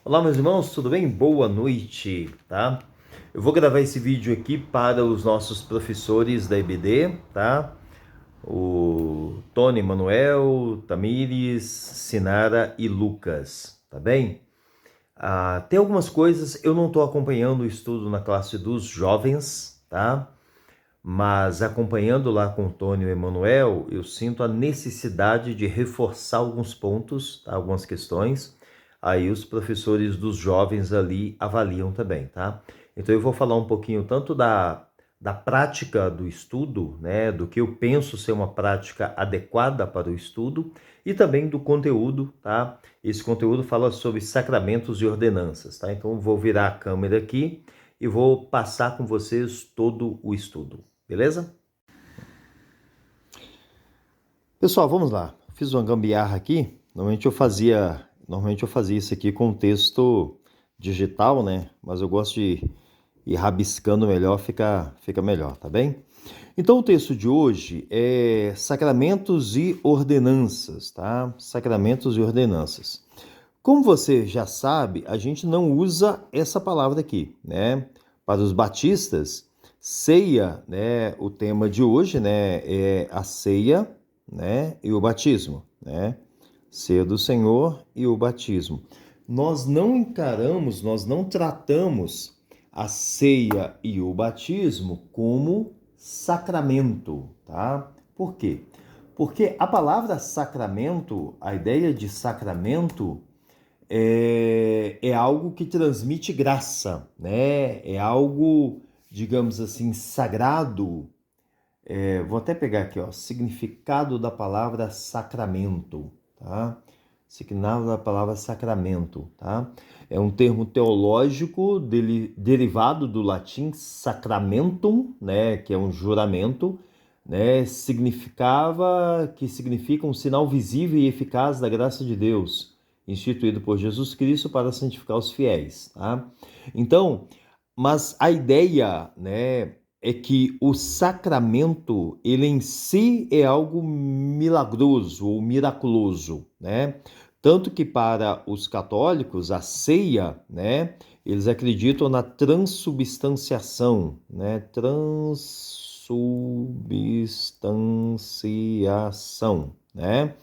Olá, meus irmãos, tudo bem? Boa noite, tá? Eu vou gravar esse vídeo aqui para os nossos professores da EBD, tá? O Tony, Manuel, Tamires, Sinara e Lucas, tá bem? Tem algumas coisas, eu não estou acompanhando o estudo na classe dos jovens, tá? Mas acompanhando lá com o Tony e o Emanuel, eu sinto a necessidade de reforçar alguns pontos, tá? Algumas questões. Aí os professores dos jovens ali avaliam também, tá? Então eu vou falar um pouquinho tanto da prática do estudo, né? Do que eu penso ser uma prática adequada para o estudo e também do conteúdo, tá? Esse conteúdo fala sobre sacramentos e ordenanças, tá? Então eu vou virar a câmera aqui e vou passar com vocês todo o estudo. Beleza? Pessoal, vamos lá. Fiz uma gambiarra aqui. Normalmente eu fazia isso aqui com texto digital, né? Mas eu gosto de ir rabiscando melhor, fica melhor, tá bem? Então o texto de hoje é Sacramentos e Ordenanças, tá? Sacramentos e Ordenanças. Como você já sabe, a gente não usa essa palavra aqui, né? Para os batistas, ceia, né? O tema de hoje, né? É a ceia, né? E o batismo, né? Ceia do Senhor e o batismo. Nós não tratamos a ceia e o batismo como sacramento, tá? Por quê? Porque a palavra sacramento, a ideia de sacramento é algo que transmite graça, né? É algo, digamos assim, sagrado. Vou até pegar aqui, ó, significado da palavra sacramento, tá? Significado da palavra sacramento, tá? É um termo teológico derivado do latim sacramentum, né? Que é um juramento, né? Significa um sinal visível e eficaz da graça de Deus, instituído por Jesus Cristo para santificar os fiéis, tá? Então, mas a ideia, né, é que o sacramento, ele em si é algo milagroso ou miraculoso, né? Tanto que para os católicos, a ceia, né, eles acreditam na transubstanciação, né? Transubstanciação, né?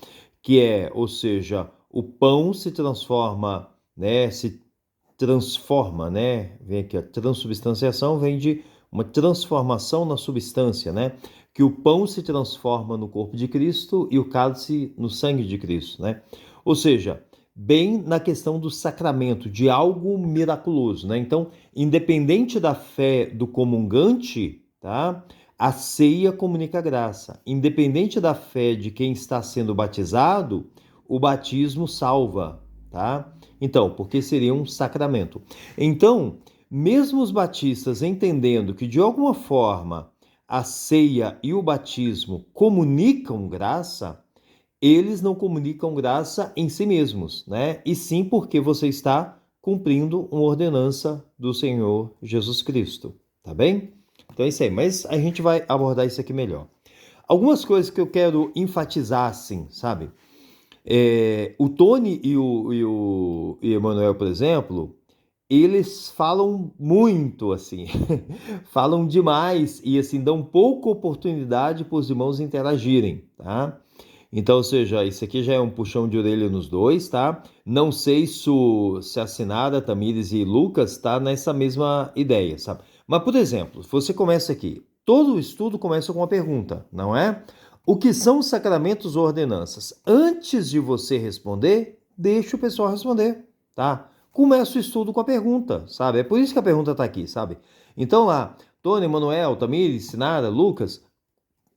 Que é, ou seja, o pão se transforma, né, vem aqui a transubstanciação, vem de uma transformação na substância, né? Que o pão se transforma no corpo de Cristo e o cálice no sangue de Cristo, né? Ou seja, bem na questão do sacramento, de algo miraculoso, né? Então, independente da fé do comungante, tá? A ceia comunica graça. Independente da fé de quem está sendo batizado, o batismo salva, tá? Então, porque seria um sacramento. Então, mesmo os batistas entendendo que de alguma forma a ceia e o batismo comunicam graça, eles não comunicam graça em si mesmos, né? E sim porque você está cumprindo uma ordenança do Senhor Jesus Cristo, tá bem? Então é isso aí, mas a gente vai abordar isso aqui melhor. Algumas coisas que eu quero enfatizar, assim, sabe? O Tony e o Emanuel, por exemplo, eles falam muito, assim, falam demais e, assim, dão pouca oportunidade para os irmãos interagirem, tá? Então, ou seja, isso aqui já é um puxão de orelha nos dois, tá? Não sei se a Sinara, Tamires e Lucas tá nessa mesma ideia, sabe? Mas, por exemplo, você começa aqui, todo o estudo começa com uma pergunta, não é? O que são os sacramentos ou ordenanças? Antes de você responder, deixa o pessoal responder, tá? Começa o estudo com a pergunta, sabe? É por isso que a pergunta está aqui, sabe? Então lá, Tony, Manuel, Tamires, Sinara, Lucas,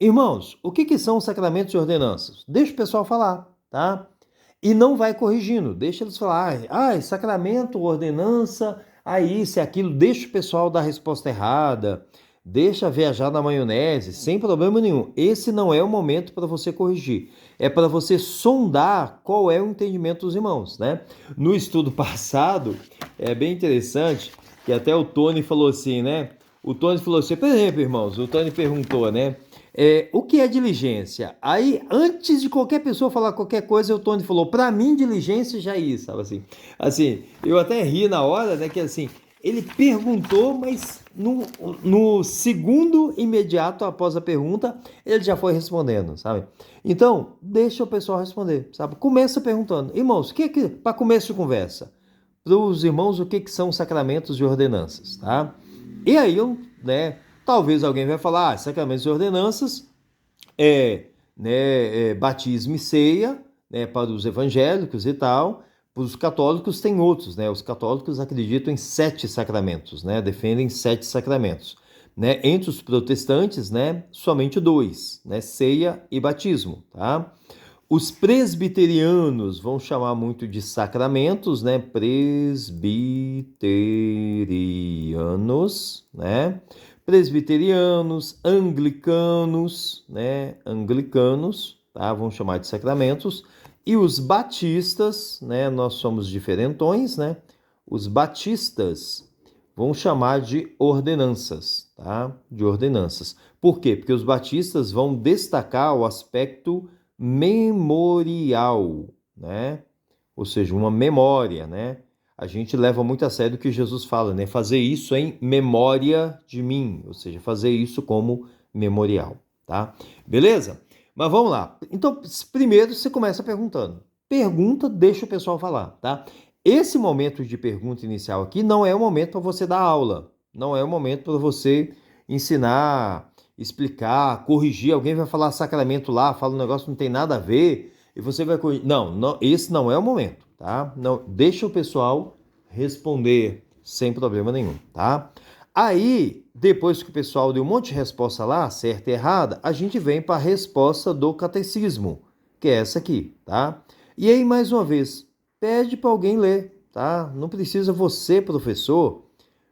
irmãos, o que são os sacramentos e ordenanças? Deixa o pessoal falar, tá? E não vai corrigindo, deixa eles falar, sacramento, ordenança, isso e aquilo, deixa o pessoal dar a resposta errada, deixa viajar na maionese, sem problema nenhum. Esse não é o momento para você corrigir, é para você sondar qual é o entendimento dos irmãos, né? No estudo passado, é bem interessante, que até o Tony falou assim, né? O Tony falou assim, por exemplo, irmãos, o Tony perguntou, né? O que é diligência? Aí, antes de qualquer pessoa falar qualquer coisa, o Tony falou, para mim, diligência já é isso, sabe assim? Assim, eu até ri na hora, né, que assim, ele perguntou, mas no segundo imediato após a pergunta, ele já foi respondendo, sabe? Então, deixa o pessoal responder, sabe? Começa perguntando, irmãos, para começo de conversa, para os irmãos, o que são sacramentos e ordenanças, tá? E aí, né, talvez alguém vai falar, sacramentos e ordenanças batismo e ceia, né, para os evangélicos e tal. Para os católicos tem outros, né? Os católicos acreditam em 7 sacramentos, né? Defendem 7 sacramentos, né? Entre os protestantes, né? Somente 2, né? Ceia e batismo, tá? Os presbiterianos vão chamar muito de sacramentos, né? Presbiterianos, né? Presbiterianos, anglicanos, né? Anglicanos, tá? Vão chamar de sacramentos. E os batistas, né? Nós somos diferentões, né? Os batistas vão chamar de ordenanças, tá? De ordenanças. Por quê? Porque os batistas vão destacar o aspecto memorial, né? Ou seja, uma memória, né? A gente leva muito a sério o que Jesus fala, né? Fazer isso em memória de mim, ou seja, fazer isso como memorial, tá? Beleza? Mas vamos lá. Então, primeiro você começa perguntando. Pergunta, deixa o pessoal falar, tá? Esse momento de pergunta inicial aqui não é o momento para você dar aula, não é o momento para você ensinar, explicar, corrigir. Alguém vai falar sacramento lá, fala um negócio que não tem nada a ver, e você vai corrigir. Não, esse não é o momento, tá? Não, deixa o pessoal responder sem problema nenhum, tá? Aí, depois que o pessoal deu um monte de resposta lá, certa e errada, a gente vem para a resposta do catecismo, que é essa aqui, tá? E aí, mais uma vez, pede para alguém ler, tá? Não precisa você, professor,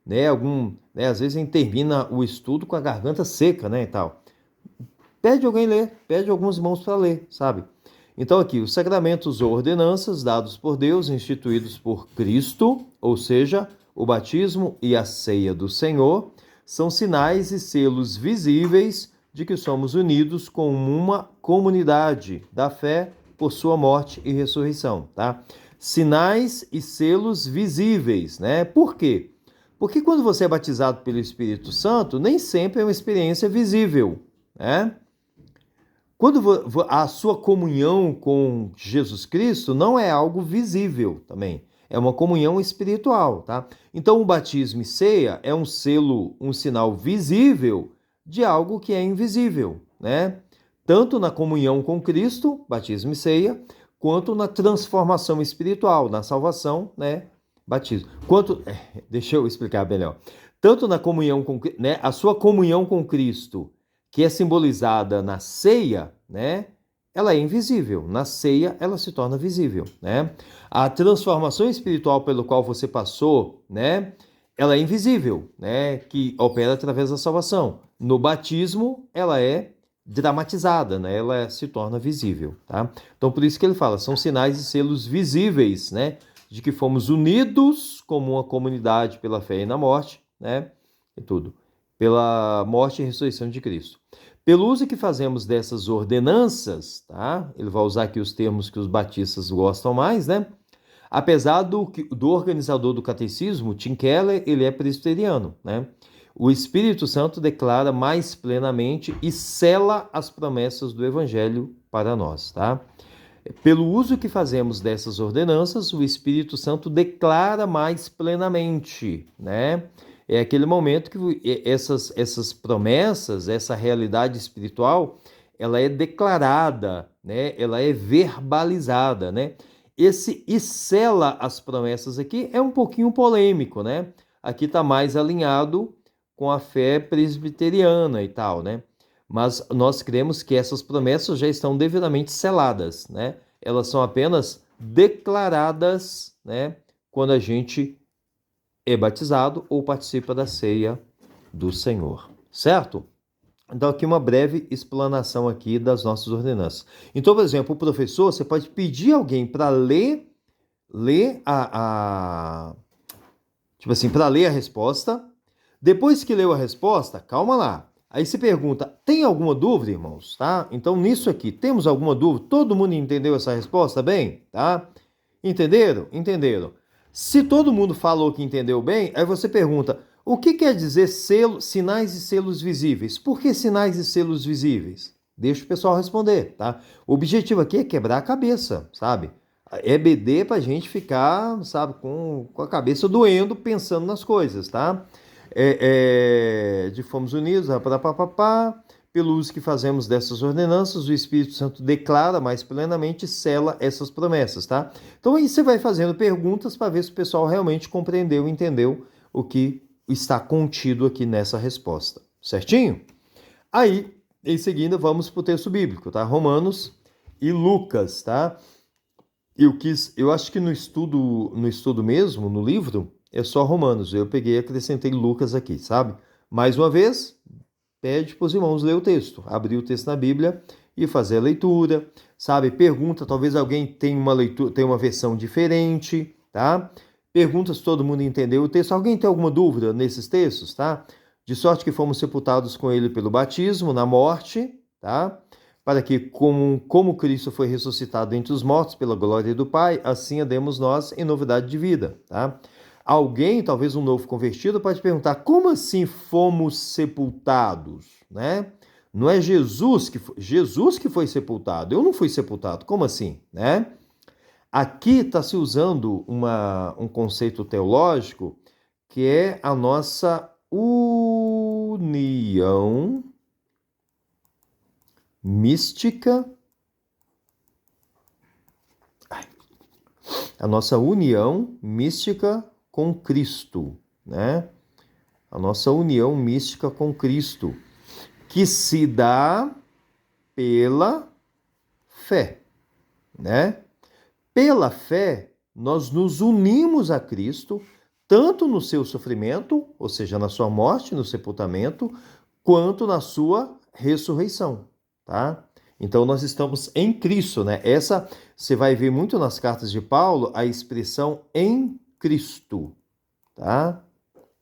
né? Às vezes a gente termina o estudo com a garganta seca, né, e tal. Pede alguém ler, pede alguns irmãos para ler, sabe? Então aqui, os sacramentos ou ordenanças dados por Deus, instituídos por Cristo, ou seja, o batismo e a ceia do Senhor, são sinais e selos visíveis de que somos unidos com uma comunidade da fé por sua morte e ressurreição, tá? Sinais e selos visíveis, né? Por quê? Porque quando você é batizado pelo Espírito Santo, nem sempre é uma experiência visível, né? Quando a sua comunhão com Jesus Cristo não é algo visível também, é uma comunhão espiritual, tá? Então o batismo e ceia é um selo, um sinal visível de algo que é invisível, né? Tanto na comunhão com Cristo, batismo e ceia, quanto na transformação espiritual, na salvação, né? Batismo. Deixa eu explicar melhor. Tanto na comunhão com, né, a sua comunhão com Cristo, que é simbolizada na ceia, né? Ela é invisível. Na ceia, ela se torna visível, né? A transformação espiritual pelo qual você passou, né? Ela é invisível, né? Que opera através da salvação. No batismo, ela é dramatizada, né? Ela se torna visível, tá? Então, por isso que ele fala, são sinais e selos visíveis, né? De que fomos unidos como uma comunidade pela fé e na morte, né? E tudo. Pela morte e ressurreição de Cristo. Pelo uso que fazemos dessas ordenanças, tá? Ele vai usar aqui os termos que os batistas gostam mais, né? Apesar do organizador do catecismo, Tim Keller, ele é presbiteriano, né? O Espírito Santo declara mais plenamente e sela as promessas do Evangelho para nós, tá? Pelo uso que fazemos dessas ordenanças, o Espírito Santo declara mais plenamente, né? É aquele momento que essas promessas, essa realidade espiritual, ela é declarada, né? Ela é verbalizada, né? Esse e sela as promessas aqui é um pouquinho polêmico, né? Aqui está mais alinhado com a fé presbiteriana e tal, né? Mas nós cremos que essas promessas já estão devidamente seladas, né? Elas são apenas declaradas, né? Quando a gente é batizado ou participa da ceia do Senhor, certo? Então aqui uma breve explanação aqui das nossas ordenanças. Então, por exemplo, o professor, você pode pedir alguém para ler tipo assim, para ler a resposta. Depois que leu a resposta, calma lá. Aí se pergunta, tem alguma dúvida, irmãos? Tá? Então, nisso aqui, temos alguma dúvida? Todo mundo entendeu essa resposta bem? Tá? Entenderam? Entenderam. Se todo mundo falou que entendeu bem, aí você pergunta, o que quer dizer sinais e selos visíveis? Por que sinais e selos visíveis? Deixa o pessoal responder, tá? O objetivo aqui é quebrar a cabeça, sabe? EBD pra gente ficar, sabe, com a cabeça doendo, pensando nas coisas, tá? De fomos unidos, pelo uso que fazemos dessas ordenanças, o Espírito Santo declara mais plenamente, sela essas promessas, tá? Então aí você vai fazendo perguntas para ver se o pessoal realmente compreendeu, entendeu o que está contido aqui nessa resposta, certinho? Aí, em seguida, vamos para o texto bíblico, tá? Romanos e Lucas, tá? Eu acho que no estudo mesmo, no livro, é só Romanos. Eu peguei e acrescentei Lucas aqui, sabe? Mais uma vez, pede para os irmãos ler o texto, abrir o texto na Bíblia e fazer a leitura, sabe? Pergunta, talvez alguém tenha uma leitura, tenha uma versão diferente, tá? Pergunta se todo mundo entendeu o texto. Alguém tem alguma dúvida nesses textos, tá? De sorte que fomos sepultados com ele pelo batismo, na morte, tá? Para que, como Cristo foi ressuscitado entre os mortos pela glória do Pai, assim andemos nós em novidade de vida, tá? Alguém, talvez um novo convertido, pode perguntar, como assim fomos sepultados, né? Não é Jesus que foi sepultado, eu não fui sepultado, como assim, né? Aqui está se usando um conceito teológico que é a nossa união mística, a nossa união mística com Cristo, né? A nossa união mística com Cristo, que se dá pela fé, né? Pela fé, nós nos unimos a Cristo, tanto no seu sofrimento, ou seja, na sua morte, no sepultamento, quanto na sua ressurreição, tá? Então nós estamos em Cristo, né? Essa você vai ver muito nas cartas de Paulo a expressão em Cristo, tá?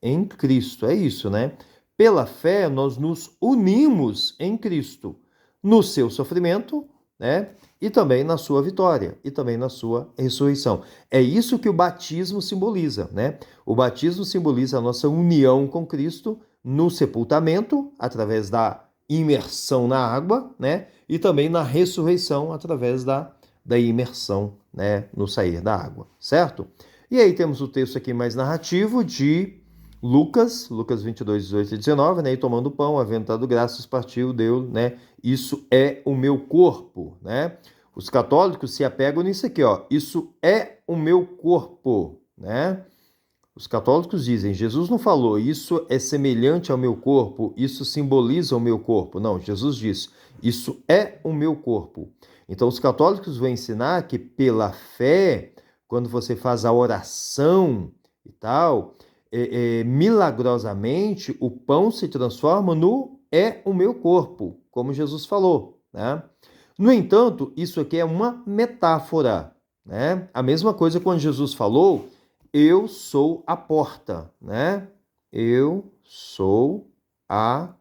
Em Cristo, é isso, né? Pela fé nós nos unimos em Cristo, no seu sofrimento, né? E também na sua vitória, e também na sua ressurreição. É isso que o batismo simboliza, né? O batismo simboliza a nossa união com Cristo no sepultamento, através da imersão na água, né? E também na ressurreição, através da imersão, né? No sair da água, certo? E aí temos o texto aqui mais narrativo de Lucas 22, 18 e 19, né? E tomando o pão, havendo dado graças, partiu, deu, né? Isso é o meu corpo, né? Os católicos se apegam nisso aqui, ó. Isso é o meu corpo, né? Os católicos dizem, Jesus não falou, isso é semelhante ao meu corpo, isso simboliza o meu corpo. Não, Jesus disse, isso é o meu corpo. Então, os católicos vão ensinar que pela fé, quando você faz a oração e tal, milagrosamente o pão se transforma no é o meu corpo, como Jesus falou, né? No entanto, isso aqui é uma metáfora, né? A mesma coisa quando Jesus falou, eu sou a porta, né? Eu sou a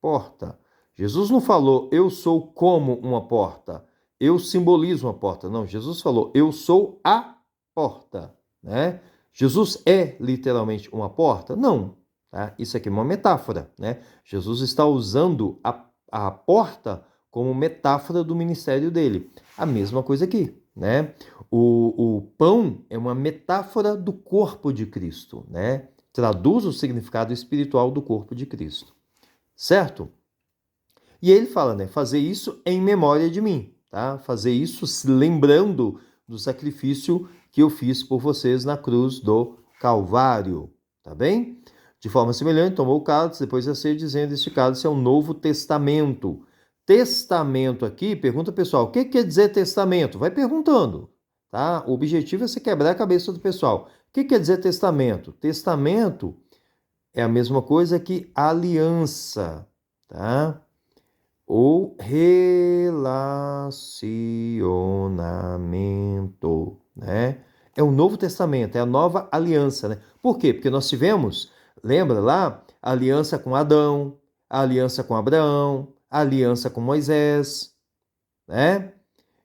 porta. Jesus não falou, eu sou como uma porta, eu simbolizo uma porta. Não, Jesus falou, eu sou a porta, né? Jesus é literalmente uma porta? Não, tá? Isso aqui é uma metáfora, né? Jesus está usando a porta como metáfora do ministério dele. A mesma coisa aqui, né? O pão é uma metáfora do corpo de Cristo, né? Traduz o significado espiritual do corpo de Cristo, certo? E ele fala, né? Fazer isso em memória de mim, tá? Fazer isso lembrando do sacrifício que eu fiz por vocês na cruz do Calvário, tá bem? De forma semelhante, tomou o cálice, depois a ceia, dizendo, este cálice é um novo testamento. Testamento aqui, pergunta pessoal, o que quer dizer testamento? Vai perguntando, tá? O objetivo é você quebrar a cabeça do pessoal. O que quer dizer testamento? Testamento é a mesma coisa que aliança, tá? Ou relacionamento, né? É o Novo Testamento, é a nova aliança, né? Por quê? Porque nós tivemos, lembra lá, a aliança com Adão, a aliança com Abraão, a aliança com Moisés, né?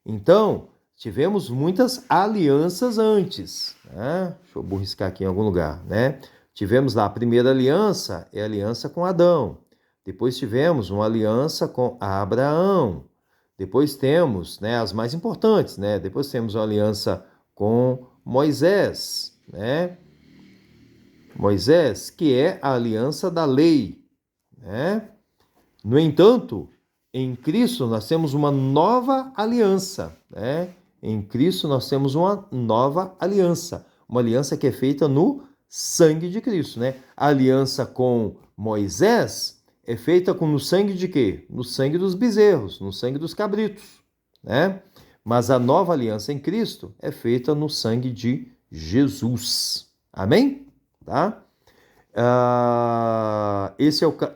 Então, tivemos muitas alianças antes, né? Deixa eu riscar aqui em algum lugar, né? Tivemos lá a primeira aliança, é a aliança com Adão. Depois tivemos uma aliança com Abraão. Depois temos, né, as mais importantes, né? Depois temos uma aliança com Moisés, né? Moisés, que é a aliança da lei, né? No entanto, em Cristo nós temos uma nova aliança, né? Em Cristo nós temos uma nova aliança, uma aliança que é feita no sangue de Cristo, né? A aliança com Moisés é feita no sangue de quê? No sangue dos bezerros, no sangue dos cabritos, né? Mas a nova aliança em Cristo é feita no sangue de Jesus. Amém? Tá?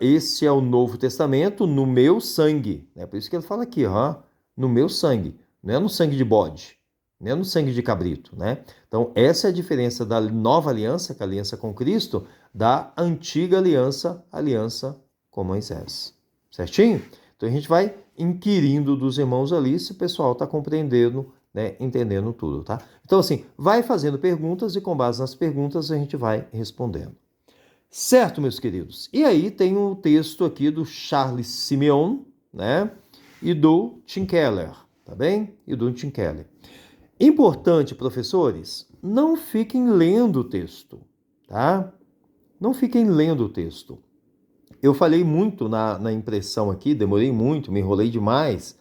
Esse é o Novo Testamento no meu sangue. É por isso que ele fala aqui, ó, no meu sangue. Não é no sangue de bode, não é no sangue de cabrito, né? Então, essa é a diferença da nova aliança, que é a aliança com Cristo, da antiga aliança, aliança com Moisés. Certinho? Então, a gente vai inquirindo dos irmãos ali se o pessoal está compreendendo, né, entendendo tudo, tá? Então, assim, vai fazendo perguntas e com base nas perguntas a gente vai respondendo. Certo, meus queridos? E aí tem um texto aqui do Charles Simeon, né? E do Tim Keller, tá bem? E do Tim Keller. Importante, professores, não fiquem lendo o texto, tá? Não fiquem lendo o texto. Eu falei muito na impressão aqui, demorei muito, me enrolei demais,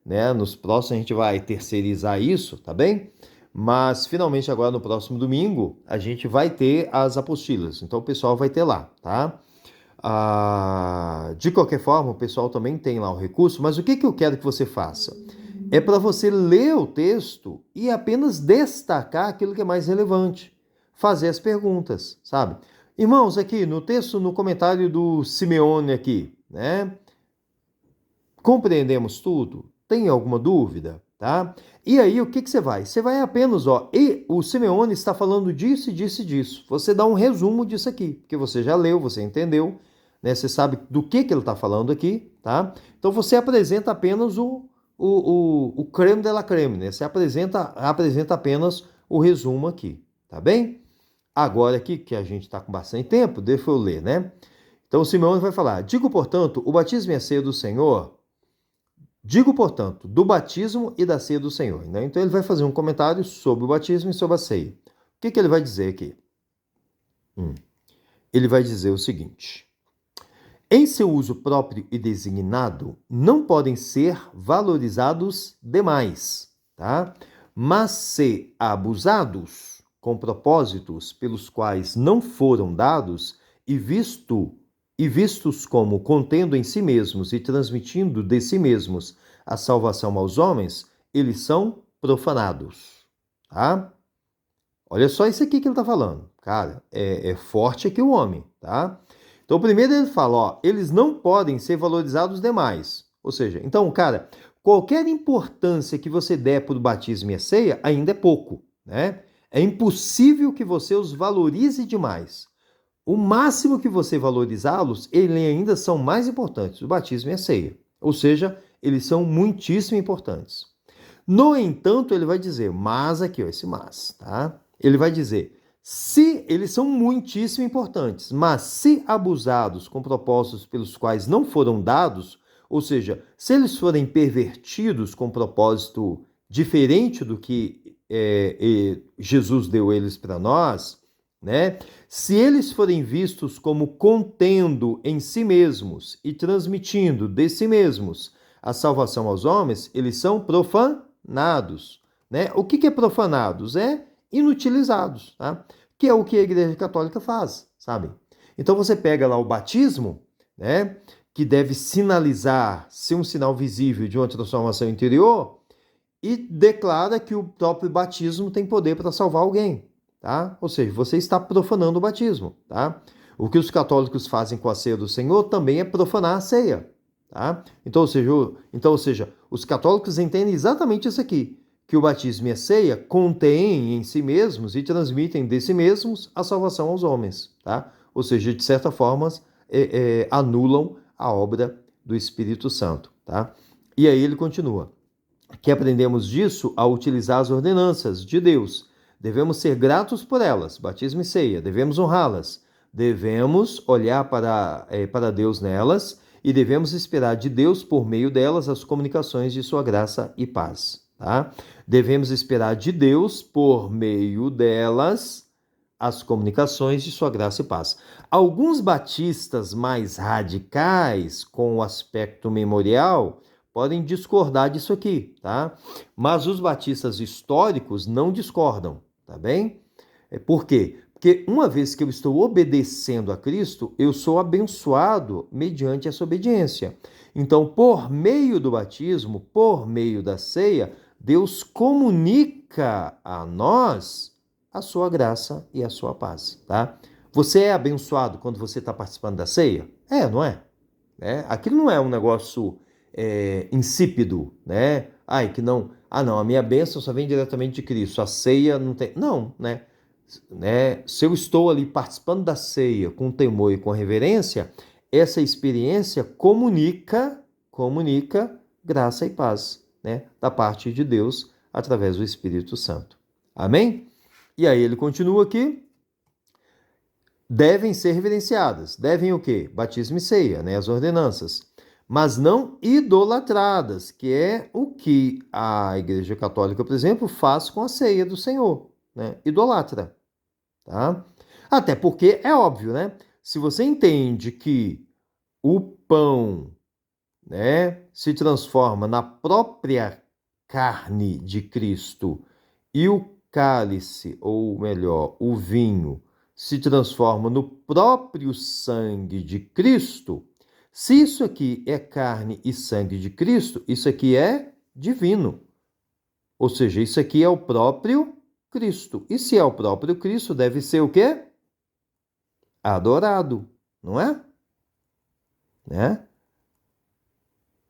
né? Nos próximos a gente vai terceirizar isso, tá bem? Mas finalmente agora no próximo domingo a gente vai ter as apostilas, então o pessoal vai ter lá, tá? De qualquer forma, o pessoal também tem lá o recurso, mas o que eu quero que você faça? É para você ler o texto e apenas destacar aquilo que é mais relevante, fazer as perguntas, sabe? Irmãos, aqui no texto, no comentário do Simeone aqui, né? Compreendemos tudo? Tem alguma dúvida? Tá? E aí, o que você vai? Você vai apenas, ó, e o Simeone está falando disso, disso e disso. Você dá um resumo disso aqui, porque você já leu, você entendeu, né? Você sabe do que ele está falando aqui, tá? Então, você apresenta apenas o creme de la creme, né? Você apresenta apenas o resumo aqui, tá bem? Agora aqui, que a gente está com bastante tempo, deixa eu ler, né? Então, o Simeone vai falar, digo, portanto, o batismo e a ceia do Senhor... Digo, portanto, do batismo e da ceia do Senhor. Né? Então ele vai fazer um comentário sobre o batismo e sobre a ceia. O que ele vai dizer aqui? Ele vai dizer o seguinte: em seu uso próprio e designado, não podem ser valorizados demais, tá? Mas se abusados com propósitos pelos quais não foram dados e vistos como contendo em si mesmos e transmitindo de si mesmos a salvação aos homens, eles são profanados, tá? Olha só isso aqui que ele está falando. Cara, é forte aqui o homem, tá? Então, primeiro ele fala, ó, eles não podem ser valorizados demais. Ou seja, então, cara, qualquer importância que você der para o batismo e a ceia ainda é pouco, né? É impossível que você os valorize demais. O máximo que você valorizá-los, eles ainda são mais importantes, o batismo e a ceia. Ou seja, eles são muitíssimo importantes. No entanto, ele vai dizer, mas aqui, ó, esse mas, tá? Ele vai dizer, se eles são muitíssimo importantes, mas se abusados com propósitos pelos quais não foram dados, ou seja, se eles forem pervertidos com propósito diferente do que Jesus deu eles para nós, né? Se eles forem vistos como contendo em si mesmos e transmitindo de si mesmos a salvação aos homens, eles são profanados, né? O que é profanados? É inutilizados, tá? Que é o que a Igreja Católica faz, sabe? Então você pega lá o batismo, né? Que deve sinalizar, ser um sinal visível de uma transformação interior, e declara que o próprio batismo tem poder para salvar alguém. Tá? Ou seja, você está profanando o batismo, tá? O que os católicos fazem com a ceia do Senhor também é profanar a ceia, tá? Então, ou seja, os católicos entendem exatamente isso aqui, que o batismo e a ceia contêm em si mesmos e transmitem de si mesmos a salvação aos homens, tá? Ou seja, de certa forma, anulam a obra do Espírito Santo, tá? E aí ele continua. Que aprendemos disso ao utilizar as ordenanças de Deus. Devemos ser gratos por elas, batismo e ceia, devemos honrá-las, devemos olhar para Deus nelas e devemos esperar de Deus, por meio delas, as comunicações de sua graça e paz. Tá? Devemos esperar de Deus, por meio delas, as comunicações de sua graça e paz. Alguns batistas mais radicais, com o aspecto memorial, podem discordar disso aqui, tá? Mas os batistas históricos não discordam, tá bem? Por quê? Porque uma vez que eu estou obedecendo a Cristo, eu sou abençoado mediante essa obediência. Então, por meio do batismo, por meio da ceia, Deus comunica a nós a sua graça e a sua paz, tá? Você é abençoado quando você está participando da ceia? Não é? Aquilo não é um negócio insípido, né? Não, a minha bênção só vem diretamente de Cristo, a ceia não tem... Não, né? Se eu estou ali participando da ceia com temor e com reverência, essa experiência comunica graça e paz, né? Da parte de Deus, através do Espírito Santo. Amém? E aí ele continua aqui. Devem ser reverenciadas. Devem o quê? Batismo e ceia, né? As ordenanças. Mas não idolatradas, que é o que a Igreja Católica, por exemplo, faz com a ceia do Senhor, né? Idolatra, tá? Até porque é óbvio, né? Se você entende que o pão, né, se transforma na própria carne de Cristo e o cálice, ou melhor, o vinho, se transforma no próprio sangue de Cristo, se isso aqui é carne e sangue de Cristo, isso aqui é divino. Ou seja, isso aqui é o próprio Cristo. E se é o próprio Cristo, deve ser o quê? Adorado, não é? Né?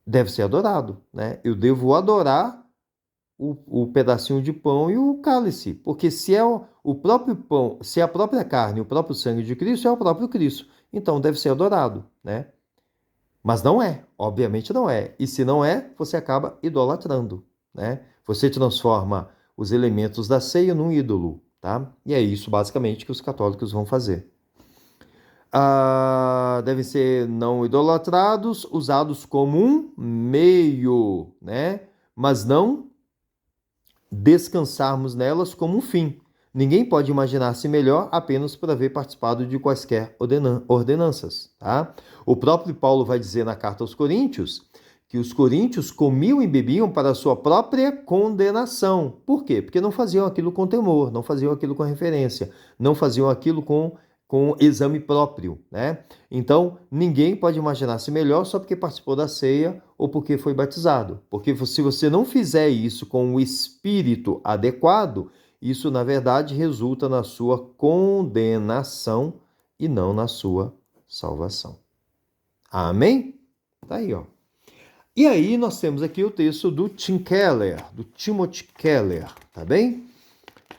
Deve ser adorado, né? Eu devo adorar o pedacinho de pão e o cálice, porque se é o próprio pão, se é a própria carne, o próprio sangue de Cristo, é o próprio Cristo. Então deve ser adorado, né? Mas não é, obviamente não é. E se não é, você acaba idolatrando, né? Você transforma os elementos da ceia num ídolo, tá? E é isso basicamente que os católicos vão fazer. Devem ser não idolatrados, usados como um meio, né? Mas não descansarmos nelas como um fim. Ninguém pode imaginar-se melhor apenas por haver participado de quaisquer ordenanças, tá? O próprio Paulo vai dizer na carta aos Coríntios que os coríntios comiam e bebiam para a sua própria condenação. Por quê? Porque não faziam aquilo com temor, não faziam aquilo com referência, não faziam aquilo com exame próprio, né? Então, ninguém pode imaginar-se melhor só porque participou da ceia ou porque foi batizado. Porque se você não fizer isso com o espírito adequado, isso, na verdade, resulta na sua condenação e não na sua salvação. Amém? Tá aí, ó. E aí, nós temos aqui o texto do Tim Keller, do Timothy Keller, tá bem?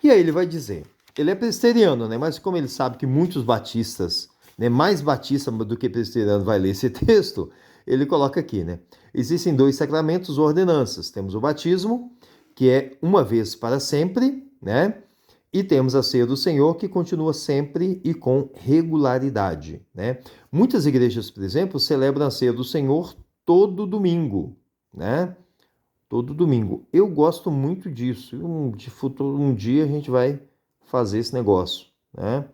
E aí ele vai dizer... Ele é presbiteriano, né? Mas como ele sabe que muitos batistas, né, mais batista do que presbiteriano, vai ler esse texto, ele coloca aqui, né? Existem 2 sacramentos ou ordenanças. Temos o batismo, que é uma vez para sempre, né? E temos a ceia do Senhor, que continua sempre e com regularidade, né? Muitas igrejas, por exemplo, celebram a ceia do Senhor todo né? Todo domingo. Eu gosto muito disso. Um dia a gente vai fazer esse negócio, né?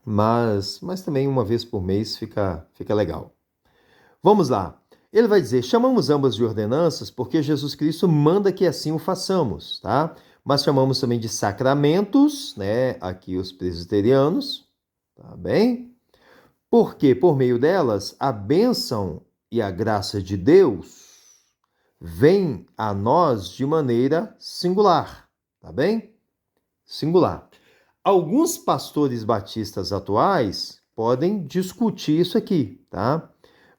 Mas também uma vez por mês fica legal. Vamos lá. Ele vai dizer, chamamos ambas de ordenanças porque Jesus Cristo manda que assim o façamos, tá? Mas chamamos também de sacramentos, né? Aqui os presbiterianos, tá bem? Porque por meio delas a bênção e a graça de Deus vem a nós de maneira singular, tá bem? Singular. Alguns pastores batistas atuais podem discutir isso aqui, tá?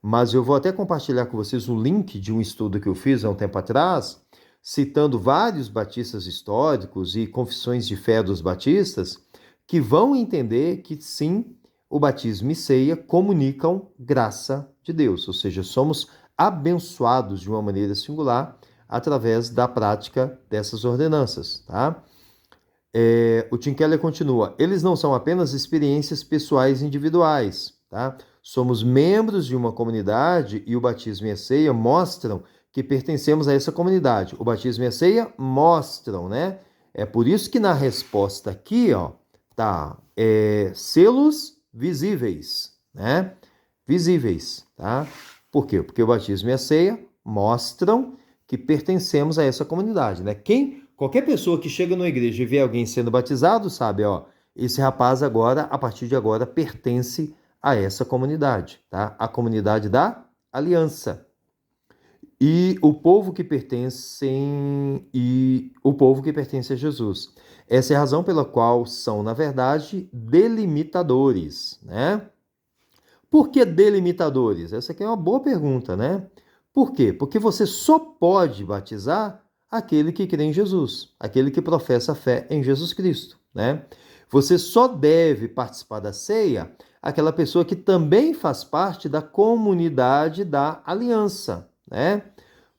Mas eu vou até compartilhar com vocês um link de um estudo que eu fiz há um tempo atrás, citando vários batistas históricos e confissões de fé dos batistas, que vão entender que sim, o batismo e ceia comunicam graça de Deus, ou seja, somos abençoados de uma maneira singular através da prática dessas ordenanças, tá? O Tim Keller continua, eles não são apenas experiências pessoais individuais, tá? Somos membros de uma comunidade e o batismo e a ceia mostram que pertencemos a essa comunidade. O batismo e a ceia mostram, né? É por isso que na resposta aqui, ó, tá, selos visíveis, né? Visíveis, tá? Por quê? Porque o batismo e a ceia mostram que pertencemos a essa comunidade, né? Qualquer pessoa que chega na igreja e vê alguém sendo batizado, sabe, ó, esse rapaz agora, a partir de agora, pertence a essa comunidade, tá? A comunidade da aliança. E o povo que pertence a Jesus. Essa é a razão pela qual são, na verdade, delimitadores, né? Por que delimitadores? Essa aqui é uma boa pergunta, né? Por quê? Porque você só pode batizar aquele que crê em Jesus, aquele que professa a fé em Jesus Cristo, né? Você só deve participar da ceia aquela pessoa que também faz parte da comunidade da aliança, né?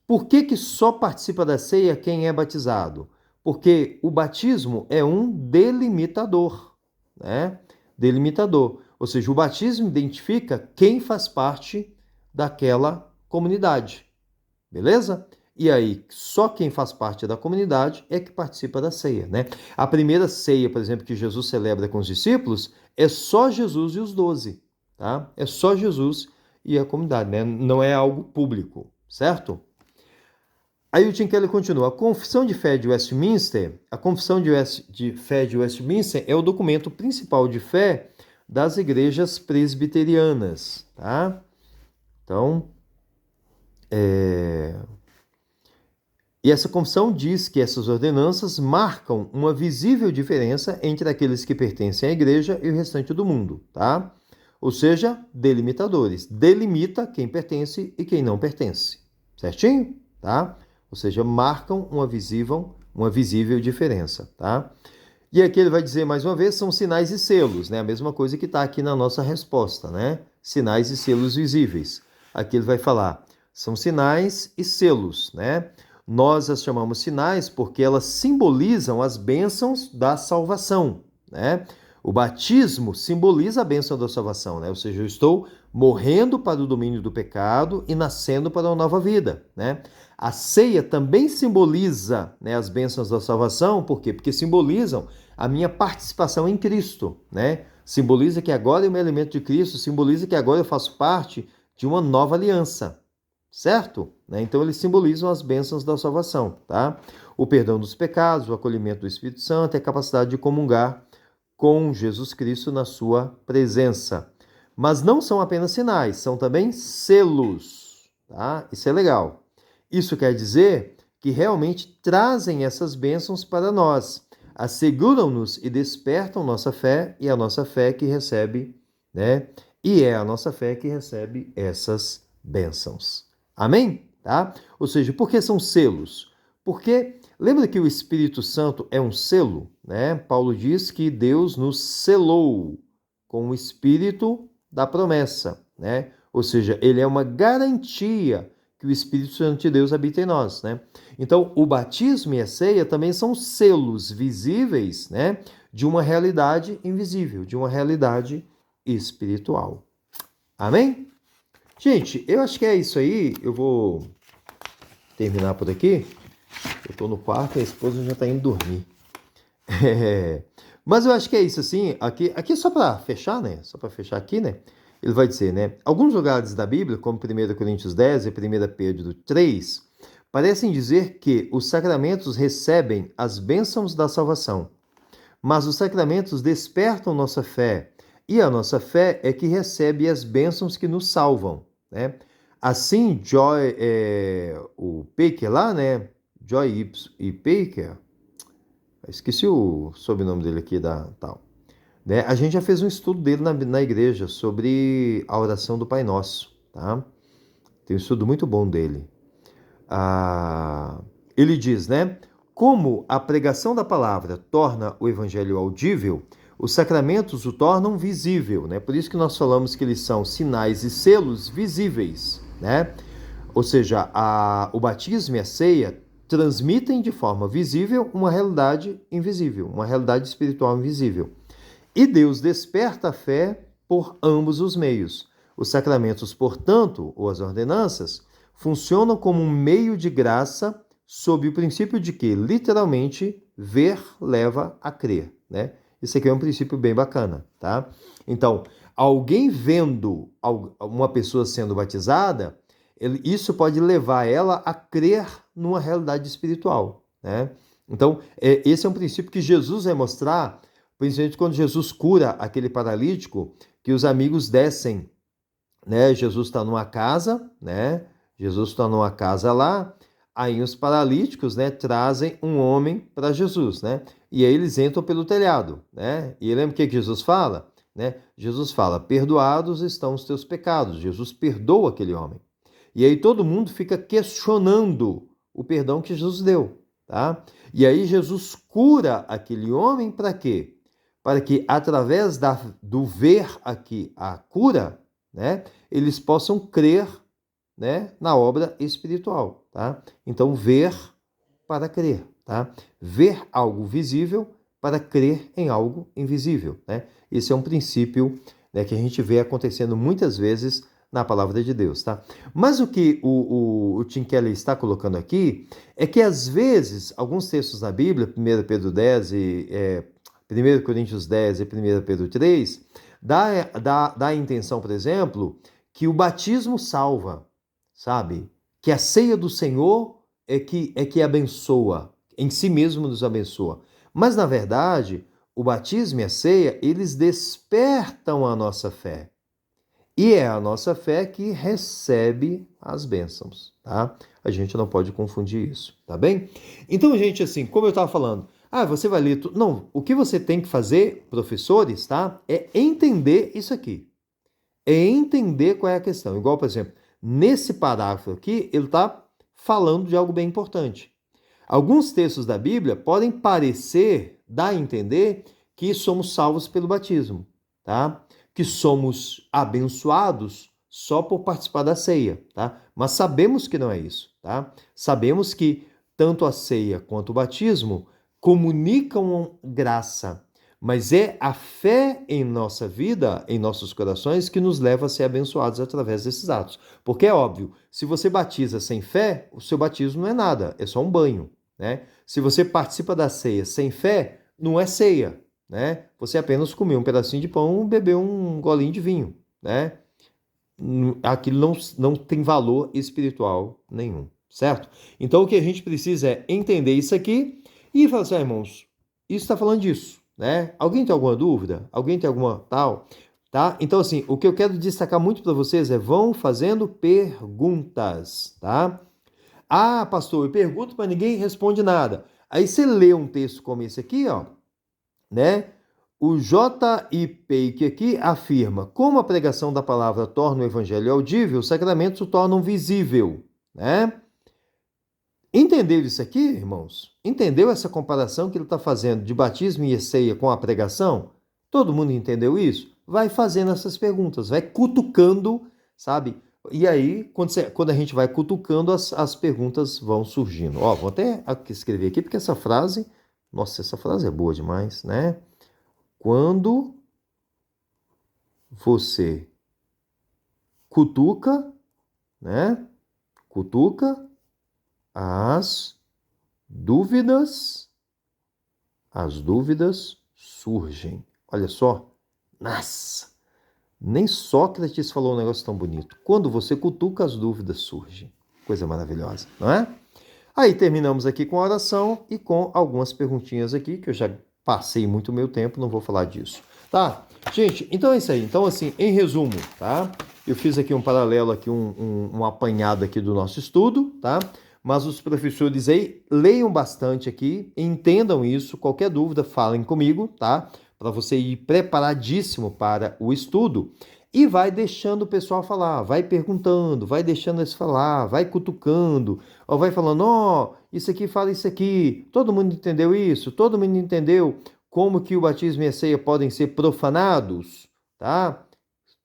Por que só participa da ceia quem é batizado? Porque o batismo é um delimitador, né? Delimitador. Ou seja, o batismo identifica quem faz parte daquela comunidade. Beleza? E aí, só quem faz parte da comunidade é que participa da ceia, né? A primeira ceia, por exemplo, que Jesus celebra com os discípulos, é só Jesus e os 12, tá? É só Jesus e a comunidade, né? Não é algo público, certo? Aí o Tim Keller continua, a Confissão de Fé de Westminster, a Confissão de Fé de Westminster é o documento principal de fé das igrejas presbiterianas, tá? Então, E essa confissão diz que essas ordenanças marcam uma visível diferença entre aqueles que pertencem à igreja e o restante do mundo, tá? Ou seja, delimitadores. Delimita quem pertence e quem não pertence. Certinho? Tá? Ou seja, marcam uma visível diferença, tá? E aqui ele vai dizer mais uma vez, são sinais e selos, né? A mesma coisa que está aqui na nossa resposta, né? Sinais e selos visíveis. Aqui ele vai falar, são sinais e selos, né? Nós as chamamos sinais porque elas simbolizam as bênçãos da salvação, né? O batismo simboliza a bênção da salvação, né? Ou seja, eu estou morrendo para o domínio do pecado e nascendo para uma nova vida, né? A ceia também simboliza, né, as bênçãos da salvação, por quê? Porque simbolizam a minha participação em Cristo, né? Simboliza que agora eu me alimento de Cristo, simboliza que agora eu faço parte de uma nova aliança, certo? Então eles simbolizam as bênçãos da salvação, tá? O perdão dos pecados, o acolhimento do Espírito Santo e a capacidade de comungar com Jesus Cristo na sua presença. Mas não são apenas sinais, são também selos, tá? Isso é legal. Isso quer dizer que realmente trazem essas bênçãos para nós, asseguram-nos e despertam nossa fé, e a nossa fé que recebe, né? E é a nossa fé que recebe essas bênçãos. Amém? Tá? Ou seja, por que são selos? Porque lembra que o Espírito Santo é um selo, né? Paulo diz que Deus nos selou com o Espírito da promessa, né? Ou seja, ele é uma garantia que o Espírito Santo de Deus habita em nós, né? Então, o batismo e a ceia também são selos visíveis, né, de uma realidade invisível, de uma realidade espiritual. Amém? Gente, eu acho que é isso aí. Eu vou terminar por aqui. Eu estou no quarto e a esposa já está indo dormir. Mas eu acho que é isso, assim. Aqui só para fechar, né? Só para fechar aqui, né? Ele vai dizer, né? Alguns lugares da Bíblia, como 1 Coríntios 10 e 1 Pedro 3, parecem dizer que os sacramentos recebem as bênçãos da salvação, mas os sacramentos despertam nossa fé, e a nossa fé é que recebe as bênçãos que nos salvam, né? Assim, o Packer lá, né? Joy e Packer, esqueci o sobrenome dele aqui da tal. Né? A gente já fez um estudo dele na igreja sobre a oração do Pai Nosso, tá? Tem um estudo muito bom dele. Ele diz, né? Como a pregação da palavra torna o evangelho audível, Os sacramentos o tornam visível, né? Por isso que nós falamos que eles são sinais e selos visíveis, né? Ou seja, o batismo e a ceia transmitem de forma visível uma realidade invisível, uma realidade espiritual invisível. E Deus desperta a fé por ambos os meios. Os sacramentos, portanto, ou as ordenanças, funcionam como um meio de graça sob o princípio de que, literalmente, ver leva a crer, né? Isso aqui é um princípio bem bacana, tá? Então, alguém vendo uma pessoa sendo batizada, isso pode levar ela a crer numa realidade espiritual, né? Então, esse é um princípio que Jesus vai mostrar, principalmente quando Jesus cura aquele paralítico, que os amigos descem, né? Jesus está numa casa, né? Jesus está numa casa lá, aí os paralíticos, né, trazem um homem para Jesus, né? E aí eles entram pelo telhado, né? E lembra o que Jesus fala? Né? Jesus fala, perdoados estão os teus pecados. Jesus perdoa aquele homem. E aí todo mundo fica questionando o perdão que Jesus deu, tá? E aí Jesus cura aquele homem para quê? Para que através do ver aqui a cura, né, eles possam crer, né, na obra espiritual, tá? Então ver para crer, tá? Ver algo visível para crer em algo invisível, né? Esse é um princípio, né, que a gente vê acontecendo muitas vezes na palavra de Deus, tá? Mas o que o Tim Keller está colocando aqui é que às vezes alguns textos na Bíblia, 1 Pedro 10 e 1 Coríntios 10 e 1 Pedro 3, dá a intenção, por exemplo, que o batismo salva, sabe? Que a ceia do Senhor é que abençoa, em si mesmo nos abençoa. Mas, na verdade, o batismo e a ceia, eles despertam a nossa fé. E é a nossa fé que recebe as bênçãos, tá? A gente não pode confundir isso, tá bem? Então, gente, assim, como eu estava falando, você vai ler tudo. Não, o que você tem que fazer, professores, tá? É entender isso aqui. É entender qual é a questão. Igual, por exemplo, nesse parágrafo aqui, ele está falando de algo bem importante. Alguns textos da Bíblia podem parecer, dar a entender que somos salvos pelo batismo, tá? Que somos abençoados só por participar da ceia, tá? Mas sabemos que não é isso, tá? Sabemos que tanto a ceia quanto o batismo comunicam graça, mas é a fé em nossa vida, em nossos corações, que nos leva a ser abençoados através desses atos. Porque é óbvio, se você batiza sem fé, o seu batismo não é nada, é só um banho, né? Se você participa da ceia sem fé, não é ceia, né? Você apenas comeu um pedacinho de pão, bebeu um golinho de vinho, né? Aquilo não tem valor espiritual nenhum, certo? Então o que a gente precisa é entender isso aqui e falar assim, irmãos, isso está falando disso, né? Alguém tem alguma dúvida? Alguém tem alguma tal? Tá? Então, assim, o que eu quero destacar muito para vocês é vão fazendo perguntas, tá? Pastor, eu pergunto, mas ninguém responde nada. Aí você lê um texto como esse aqui, ó, né? O J.I. Paik aqui afirma, como a pregação da palavra torna o evangelho audível, os sacramentos o tornam visível, né? Entendeu isso aqui, irmãos? Entendeu essa comparação que ele está fazendo de batismo e ceia com a pregação? Todo mundo entendeu isso? Vai fazendo essas perguntas, vai cutucando, sabe? E aí, quando a gente vai cutucando, as perguntas vão surgindo. Ó, vou até escrever aqui, porque essa frase é boa demais, né? Quando você cutuca, né? Cutuca as dúvidas surgem. Olha só. Nossa! Nem Sócrates falou um negócio tão bonito. Quando você cutuca, as dúvidas surgem. Coisa maravilhosa, não é? Aí terminamos aqui com a oração e com algumas perguntinhas aqui, que eu já passei muito meu tempo, não vou falar disso. Tá? Gente, então é isso aí. Então, assim, em resumo, tá? Eu fiz aqui um paralelo, aqui um apanhado aqui do nosso estudo, tá? Mas os professores aí leiam bastante aqui, entendam isso. Qualquer dúvida, falem comigo, tá? Para você ir preparadíssimo para o estudo. E vai deixando o pessoal falar, vai perguntando, vai deixando eles falar, vai cutucando, vai falando, isso aqui fala isso aqui, todo mundo entendeu isso? Todo mundo entendeu como que o batismo e a ceia podem ser profanados, tá?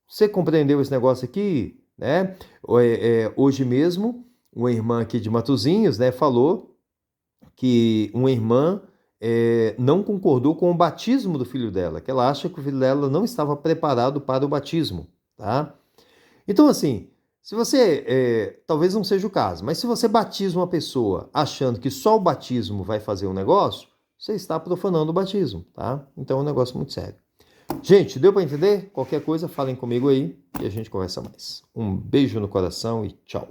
Você compreendeu esse negócio aqui, né? Hoje mesmo, uma irmã aqui de Matosinhos, né, falou que uma irmã não concordou com o batismo do filho dela, que ela acha que o filho dela não estava preparado para o batismo, tá? Então, assim, se você, talvez não seja o caso, mas se você batiza uma pessoa achando que só o batismo vai fazer um negócio, você está profanando o batismo, tá? Então é um negócio muito sério. Gente, deu para entender? Qualquer coisa, falem comigo aí e a gente conversa mais. Um beijo no coração e tchau.